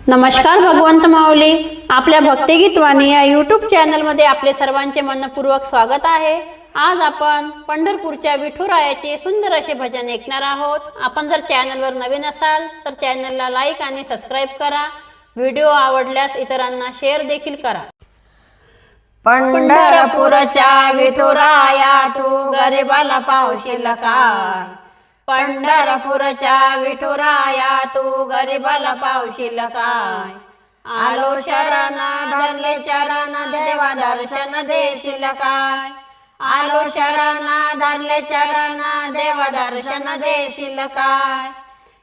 नमस्कार भगवंत माऊली, आपल्या भक्तिगीत वाणी या यूट्यूब चॅनलमध्ये आपले सर्वांचे मनपूर्वक स्वागत आहे। आज आपण पंढरपूरच्या विठुरायाचे सुंदर असे भजन ऐकणार आहोत। आपण जर चॅनलवर नवीन असाल तर चॅनलला लाईक आणि सबस्क्राईब करा। व्हिडिओ आवडल्यास इतरांना शेअर देखील करा। पंढरपूरच्या विठुराया तू गरिबाला पावशील काय? पंढरपूरच्या विठुराया तू गरिबाला पावशील काय? आलो शरण धरले चरण देवा दर्शन देशील काय? आलो शरण धरले चरण देवा दर्शन देशील काय?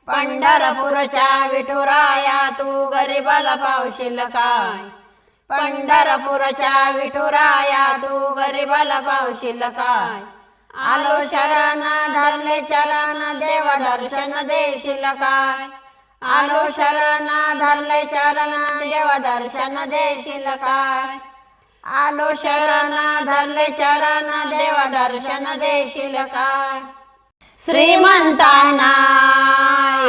पंढरपूरच्या विठुराया तू गरिबाला पावशील काय? पंढरपूरच्या विठुराया तू गरिबाला पावशील काय? आलो शरण धरले चरण देवा दर्शन देशील काय? आलो शरण धरले चरण देवा दर्शन देशील काय? आलो शरण धरले चरण देवा दर्शन देशील काय? श्रीमंतांना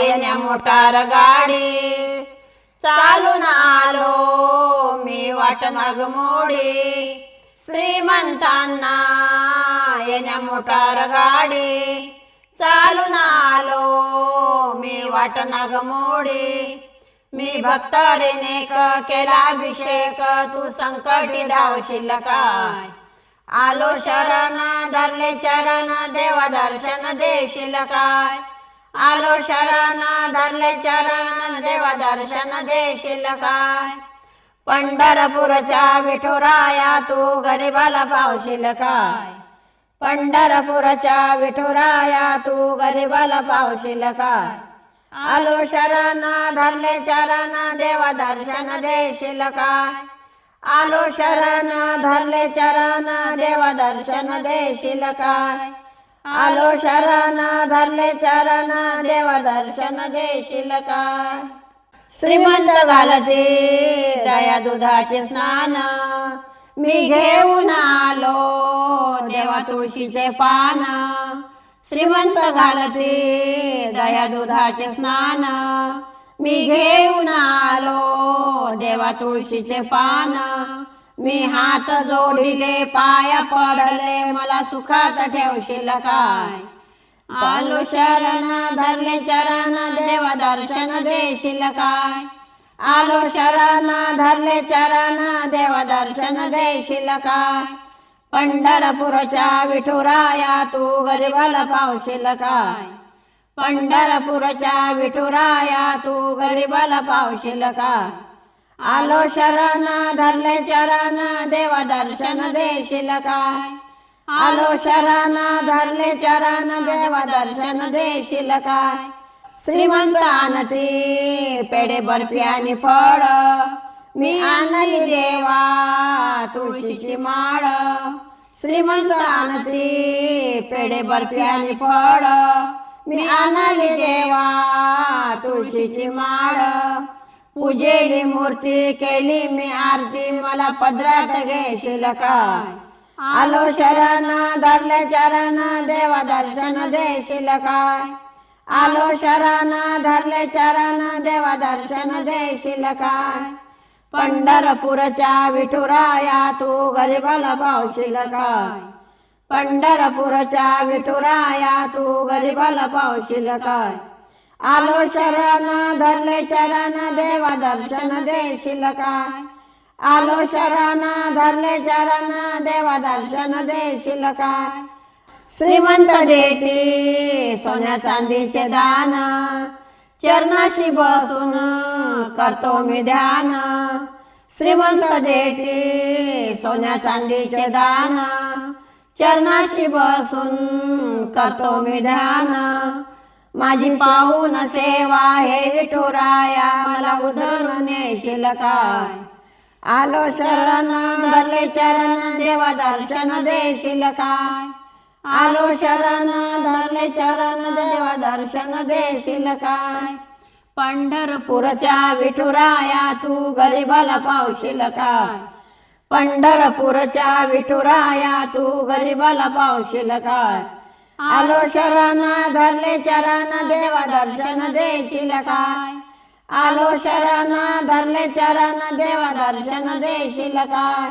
येण्या मोटार गाडी चालून आलो मी वाट मार्ग मोडी। श्रीमंतांना येण्या मोटार गाडी चालून आलो मी वाट नाग मोडी। मी भक्त रेनेक केला अभिषेक तू संकटी धावशील काय? आलो शरण धरले चरण देवा दर्शन देशील काय? आलो शरण धरले चरण देवा दर्शन देशील काय? पंढरपूरच्या विठुराया तू गरिबाला पावशील काय? पंढरपूरच्या विठुराया तू गरिबाला पावशील काय? आलो शरण धरले चरण देवा दर्शन देशील काय? आलो शरण धरले चरण देवा दर्शन देशील काय? आलो शरण धरले चरण देवा दर्शन देशील काय? श्रीमंत घालते दया दुधाचे स्नान मी घेऊन आलो देवा तुळशीचे पान। श्रीमंत घालते दया दुधाचे स्नान मी घेऊन आलो देवा तुळशीचे पान। मी हात जोडिले पाया पडले मला सुखात ठेवशील काय? आलो शरण धरले चरण देवा दर्शन देशील काय? आलो शरण धरले चरण देवा दर्शन देशील काय? पंढरपूरच्या विठुराया तू गरिबाला पावशील काय? पंढरपूरच्या विठुराया तू गरिबाला पावशील काय? आलो शरण धरले चरण देवा दर्शन देशील काय? आलो शरण धरले चरण देवा दर्शन देशील काय? श्रीमंत आणती पेढे बर्फी आणि फळ मी आणली देवा तुळशीची माळ। श्रीमंत आणती पेढे बर्फी आणि फळ मी आणली देवा तुळशीची माळ। पूजेली मूर्ती केली मी आरती मला पदरात घेशील काय? आलो शरण धरले चरण देवा दर्शन देशील काय? आलो शरण धरले चरण देवा दर्शन देशील काय? पंढरपूरच्या विठुराया तू गरिबाला पावशील काय? पंढरपूरच्या विठुराया तू गरिबाला पावशील काय? आलो शरण धरले चरण देवा दर्शन देशील काय? आलो शरण धरले चरण देवा दर्शन देशील काय? श्रीमंत देती सोन्या चांदीचे दान चरणाशी बसून करतो मी ध्यान। श्रीमंत देती सोन्या चांदीचे दान चरणाशी बसून करतो मी ध्यान। माझी पाहून सेवा हे विठुराया मला उधळून नेशील काय? आलो शरण धरले चरण देवा दर्शन देशील काय? आलो शरण धरले चरण देवा दर्शन देशील काय? पंढरपूरच्या विठुराया तू गरिबाला पावशील काय? पंढरपूरच्या विठुराया तू गरिबाला पावशील काय? आलो शरण धरले चरण देवा दर्शन देशील काय? आलो शरण धरले चरण देवा दर्शन देशील काय